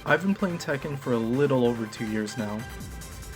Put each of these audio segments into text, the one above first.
I've been playing Tekken for a little over 2 years now.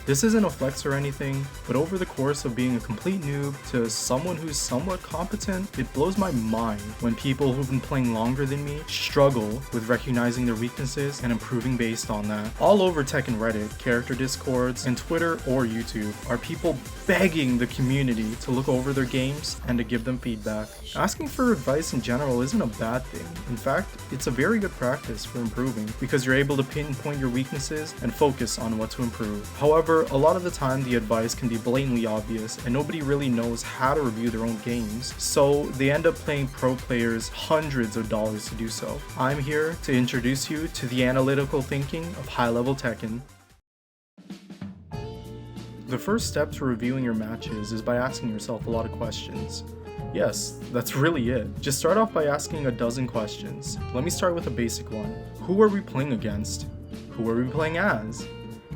This isn't a flex or anything, but over the course of being a complete noob to someone who's somewhat competent, it blows my mind when people who've been playing longer than me struggle with recognizing their weaknesses and improving based on that. All over Tekken Reddit, character discords, and Twitter or YouTube are people begging the community to look over their games and to give them feedback. Asking for advice in general isn't a bad thing. In fact, it's a very good practice for improving because you're able to pinpoint your weaknesses and focus on what to improve. However, a lot of the time the advice can be blatantly obvious and nobody really knows how to review their own games, so they end up paying pro players hundreds of dollars to do so. I'm here to introduce you to the analytical thinking of high-level Tekken. The first step to reviewing your matches is by asking yourself a lot of questions. Yes, that's really it. Just start off by asking a dozen questions. Let me start with a basic one. Who are we playing against? Who are we playing as?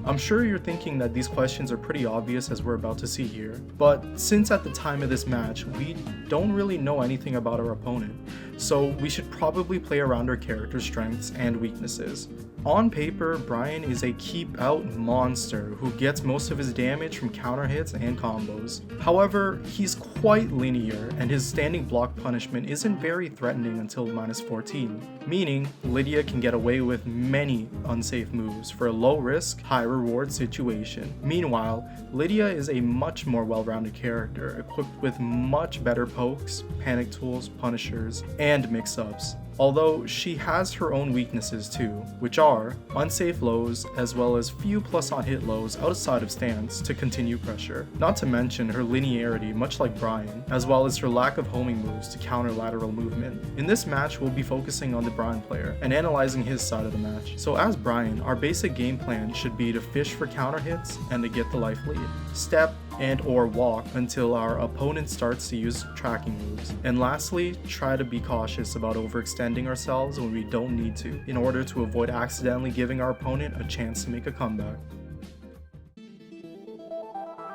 I'm sure you're thinking that these questions are pretty obvious as we're about to see here, but since at the time of this match, we don't really know anything about our opponent, so we should probably play around our character's strengths and weaknesses. On paper, Brian is a keep-out monster who gets most of his damage from counter hits and combos. However, he's quite linear and his standing block punishment isn't very threatening until -14, meaning Lydia can get away with many unsafe moves for a low-risk, high-reward situation. Meanwhile, Lydia is a much more well-rounded character, equipped with much better pokes, panic tools, punishers, and mix-ups. Although she has her own weaknesses too, which are unsafe lows as well as few plus on hit lows outside of stance to continue pressure. Not to mention her linearity, much like Brian, as well as her lack of homing moves to counter lateral movement. In this match, we'll be focusing on the Brian player and analyzing his side of the match. So as Brian, our basic game plan should be to fish for counter hits and to get the life lead. Step and or walk until our opponent starts to use tracking moves. And lastly, try to be cautious about overextending ourselves when we don't need to, in order to avoid accidentally giving our opponent a chance to make a comeback.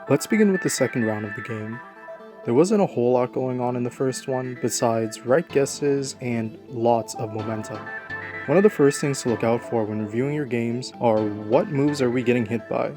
Let's begin with the second round of the game. There wasn't a whole lot going on in the first one, besides right guesses and lots of momentum. One of the first things to look out for when reviewing your games are what moves are we getting hit by.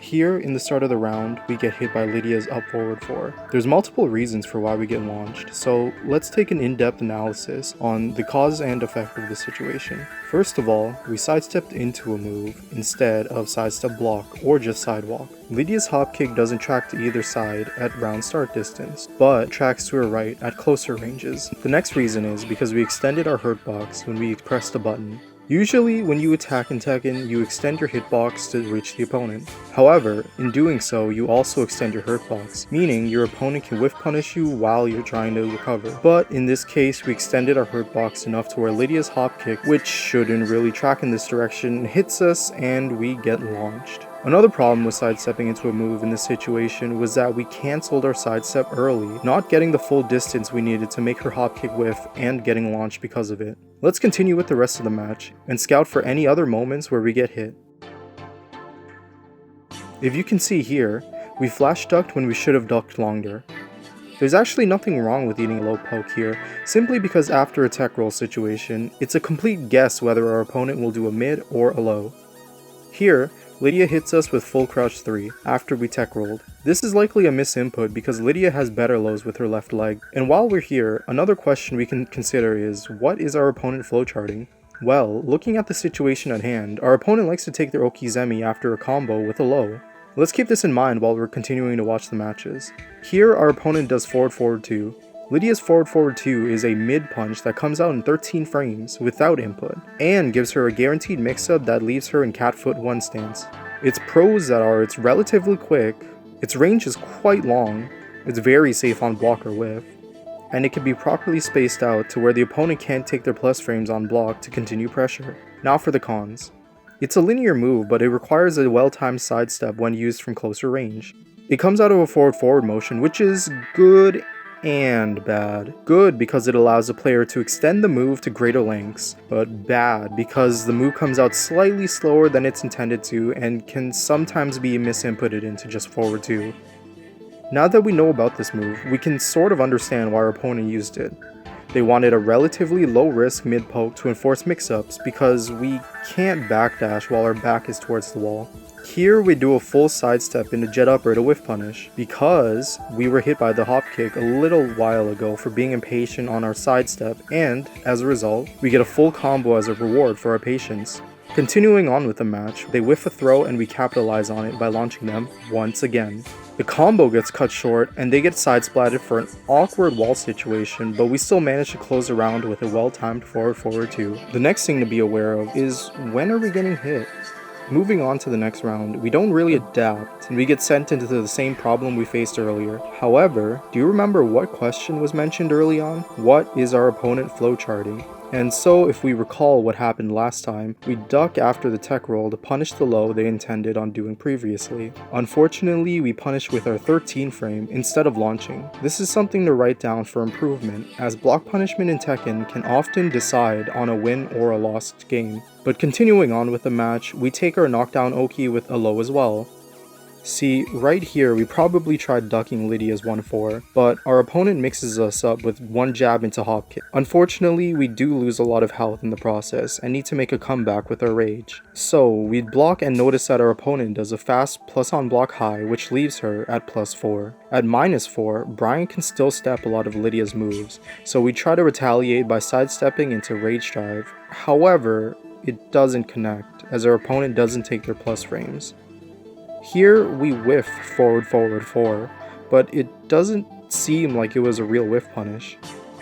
Here, in the start of the round, we get hit by Lydia's up forward 4. There's multiple reasons for why we get launched, so let's take an in-depth analysis on the cause and effect of the situation. First of all, we sidestepped into a move instead of sidestep block or just sidewalk. Lydia's hop kick doesn't track to either side at round start distance, but tracks to her right at closer ranges. The next reason is because we extended our hurt box when we pressed a button. Usually, when you attack in Tekken, you extend your hitbox to reach the opponent. However, in doing so, you also extend your hurtbox, meaning your opponent can whiff punish you while you're trying to recover. But in this case, we extended our hurtbox enough to where Lydia's hop kick, which shouldn't really track in this direction, hits us and we get launched. Another problem with sidestepping into a move in this situation was that we cancelled our sidestep early, not getting the full distance we needed to make her hop kick whiff and getting launched because of it. Let's continue with the rest of the match and scout for any other moments where we get hit. If you can see here, we flash ducked when we should have ducked longer. There's actually nothing wrong with eating a low poke here, simply because after a tech roll situation, it's a complete guess whether our opponent will do a mid or a low. Here, Lydia hits us with full crouch 3 after we tech rolled. This is likely a misinput because Lydia has better lows with her left leg. And while we're here, another question we can consider is, what is our opponent flowcharting? Well, looking at the situation at hand, our opponent likes to take their Okizemi after a combo with a low. Let's keep this in mind while we're continuing to watch the matches. Here, our opponent does forward 2. Lydia's forward 2 is a mid punch that comes out in 13 frames without input, and gives her a guaranteed mix-up that leaves her in cat foot 1 stance. Its pros that are it's relatively quick, its range is quite long, it's very safe on block or whiff, and it can be properly spaced out to where the opponent can't take their plus frames on block to continue pressure. Now for the cons. It's a linear move, but it requires a well-timed sidestep when used from closer range. It comes out of a forward motion, which is good and bad. Good because it allows the player to extend the move to greater lengths, but bad because the move comes out slightly slower than it's intended to and can sometimes be misinputted into just forward 2. Now that we know about this move, we can sort of understand why our opponent used it. They wanted a relatively low risk mid poke to enforce mix-ups because we can't backdash while our back is towards the wall. Here we do a full sidestep into jet upper to whiff punish because we were hit by the hop kick a little while ago for being impatient on our sidestep, and as a result, we get a full combo as a reward for our patience. Continuing on with the match, they whiff a throw and we capitalize on it by launching them once again. The combo gets cut short and they get side splatted for an awkward wall situation, but we still manage to close the round with a well-timed forward 2. The next thing to be aware of is when are we getting hit? Moving on to the next round, we don't really adapt and we get sent into the same problem we faced earlier. However, do you remember what question was mentioned early on? What is our opponent flowcharting? And so if we recall what happened last time, we duck after the tech roll to punish the low they intended on doing previously. Unfortunately, we punish with our 13 frame instead of launching. This is something to write down for improvement, as block punishment in Tekken can often decide on a win or a lost game. But continuing on with the match, we take our knockdown Oki with a low as well. See, right here we probably tried ducking Lydia's 1-4, but our opponent mixes us up with one jab into hop kick. Unfortunately, we do lose a lot of health in the process and need to make a comeback with our rage. So, we block and notice that our opponent does a fast plus on block high, which leaves her at +4. At -4, Brian can still step a lot of Lydia's moves, so we try to retaliate by sidestepping into rage drive. However, it doesn't connect, as our opponent doesn't take their plus frames. Here we whiff forward 4, but it doesn't seem like it was a real whiff punish.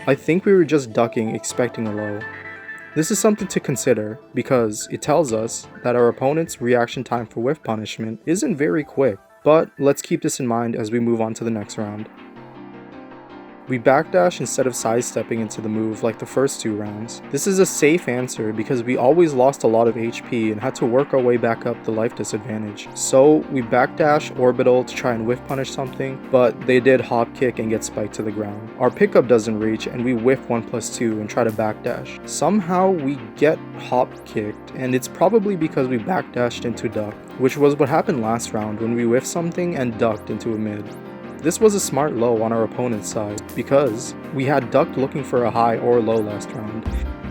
I think we were just ducking expecting a low. This is something to consider because it tells us that our opponent's reaction time for whiff punishment isn't very quick, but let's keep this in mind as we move on to the next round. We backdash instead of sidestepping into the move like the first 2 rounds. This is a safe answer because we always lost a lot of HP and had to work our way back up the life disadvantage. So we backdash orbital to try and whiff punish something, but they did hop kick and get spiked to the ground. Our pickup doesn't reach and we whiff 1+2 and try to backdash. Somehow we get hop kicked, and it's probably because we backdashed into duck, which was what happened last round when we whiffed something and ducked into a mid. This was a smart low on our opponent's side because we had ducked looking for a high or low last round,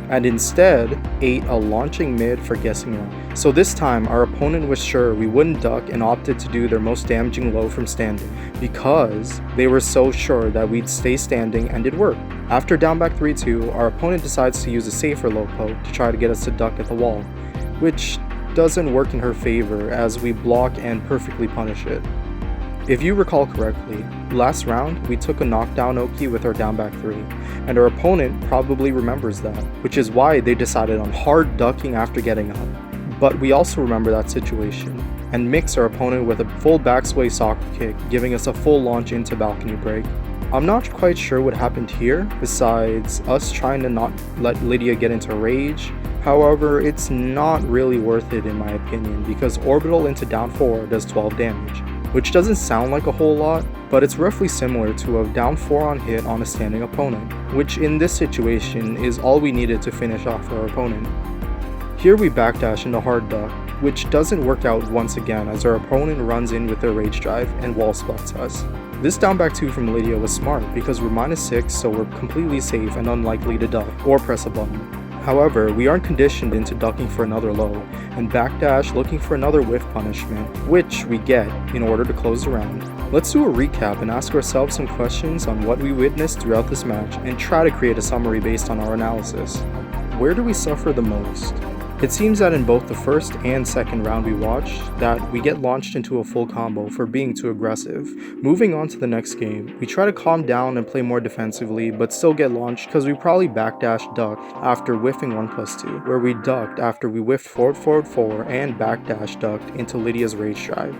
and instead ate a launching mid for guessing wrong. So this time our opponent was sure we wouldn't duck and opted to do their most damaging low from standing because they were so sure that we'd stay standing, and it worked. After down back 3-2, our opponent decides to use a safer low poke to try to get us to duck at the wall, which doesn't work in her favor as we block and perfectly punish it. If you recall correctly, last round we took a knockdown Oki with our down back 3, and our opponent probably remembers that, which is why they decided on hard ducking after getting up. But we also remember that situation, and mix our opponent with a full backsway soccer kick, giving us a full launch into balcony break. I'm not quite sure what happened here, besides us trying to not let Lydia get into rage. However, it's not really worth it in my opinion, because orbital into down 4 does 12 damage. Which doesn't sound like a whole lot, but it's roughly similar to a down 4 on hit on a standing opponent, which in this situation is all we needed to finish off our opponent. Here we backdash into hard duck, which doesn't work out once again as our opponent runs in with their rage drive and wall splats us. This down back 2 from Lydia was smart because we're -6, so we're completely safe and unlikely to duck or press a button. However, we aren't conditioned into ducking for another low, and backdash looking for another whiff punishment, which we get in order to close the round. Let's do a recap and ask ourselves some questions on what we witnessed throughout this match and try to create a summary based on our analysis. Where do we suffer the most? It seems that in both the first and second round we watched, that we get launched into a full combo for being too aggressive. Moving on to the next game, we try to calm down and play more defensively, but still get launched because we probably backdash ducked after whiffing 1+2, where we ducked after we whiffed forward 4 and backdash ducked into Lydia's rage drive.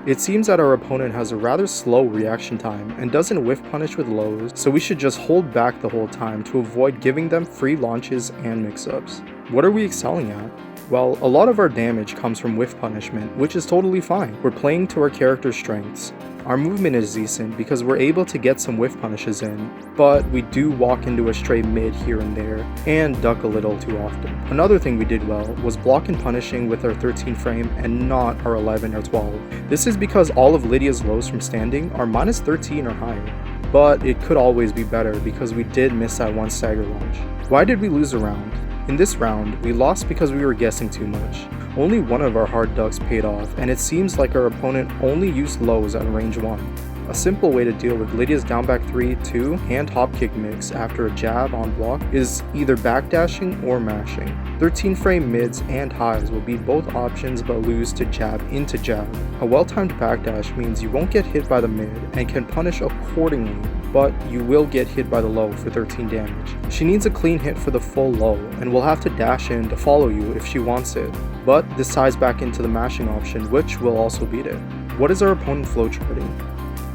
It seems that our opponent has a rather slow reaction time and doesn't whiff punish with lows, so we should just hold back the whole time to avoid giving them free launches and mix-ups. What are we excelling at? Well, a lot of our damage comes from whiff punishment, which is totally fine. We're playing to our character's strengths. Our movement is decent because we're able to get some whiff punishes in, but we do walk into a stray mid here and there, and duck a little too often. Another thing we did well was block and punishing with our 13 frame and not our 11 or 12. This is because all of Lydia's lows from standing are -13 or higher. but it could always be better because we did miss that one stagger launch. Why did we lose a round? In this round, we lost because we were guessing too much. Only one of our hard ducks paid off, and it seems like our opponent only used lows at range 1. A simple way to deal with Lydia's down back 3-2 hand hop kick mix after a jab on block is either backdashing or mashing. 13 frame mids and highs will beat both options but lose to jab into jab. A well-timed backdash means you won't get hit by the mid and can punish accordingly, but you will get hit by the low for 13 damage. She needs a clean hit for the full low and will have to dash in to follow you if she wants it, but this ties back into the mashing option, which will also beat it. What is our opponent flowcharting?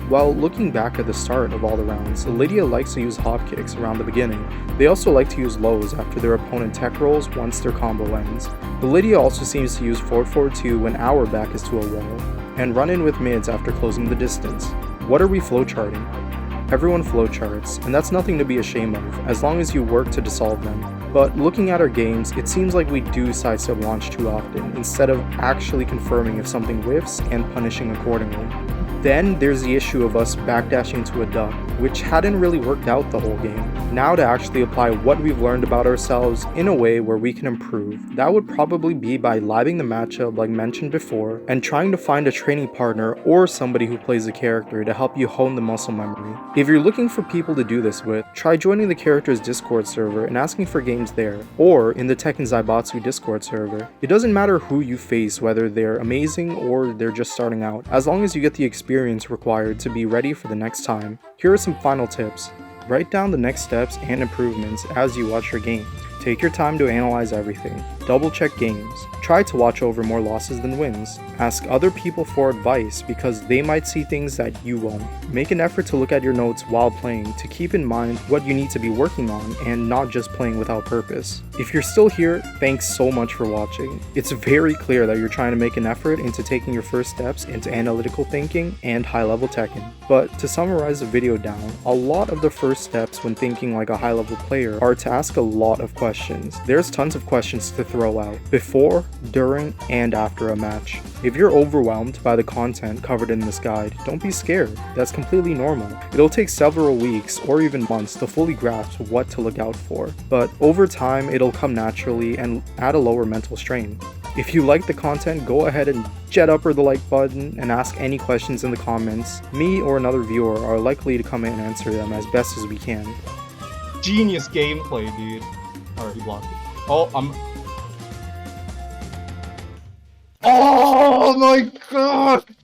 While looking back at the start of all the rounds, Lydia likes to use hop kicks around the beginning. They also like to use lows after their opponent tech rolls once their combo ends. But Lydia also seems to use 4-4-2 when our back is to a wall, and run in with mids after closing the distance. What are we flowcharting? Everyone flowcharts, and that's nothing to be ashamed of, as long as you work to dissolve them. But looking at our games, it seems like we do sidestep launch too often, instead of actually confirming if something whiffs and punishing accordingly. Then there's the issue of us backdashing to a duck, which hadn't really worked out the whole game. Now to actually apply what we've learned about ourselves in a way where we can improve, that would probably be by living the matchup like mentioned before, and trying to find a training partner or somebody who plays the character to help you hone the muscle memory. If you're looking for people to do this with, try joining the character's Discord server and asking for games there, or in the Tekken Zaibatsu Discord server. It doesn't matter who you face, whether they're amazing or they're just starting out, as long as you get the experience required to be ready for the next time. Here are some final tips. Write down the next steps and improvements as you watch your game. Take your time to analyze everything. Double check games. Try to watch over more losses than wins. Ask other people for advice because they might see things that you won't. Make an effort to look at your notes while playing to keep in mind what you need to be working on and not just playing without purpose. If you're still here, thanks so much for watching. It's very clear that you're trying to make an effort into taking your first steps into analytical thinking and high-level Tekken. But to summarize the video down, a lot of the first steps when thinking like a high-level player are to ask a lot of questions. There's tons of questions to throw out before, during, and after a match. If you're overwhelmed by the content covered in this guide, don't be scared. That's completely normal. It'll take several weeks or even months to fully grasp what to look out for, but over time it'll come naturally and at a lower mental strain. If you like the content, go ahead and jet up the like button and ask any questions in the comments. Me or another viewer are likely to come in and answer them as best as we can. Genius gameplay, dude. Alright, he blocked it. Oh, Oh my god!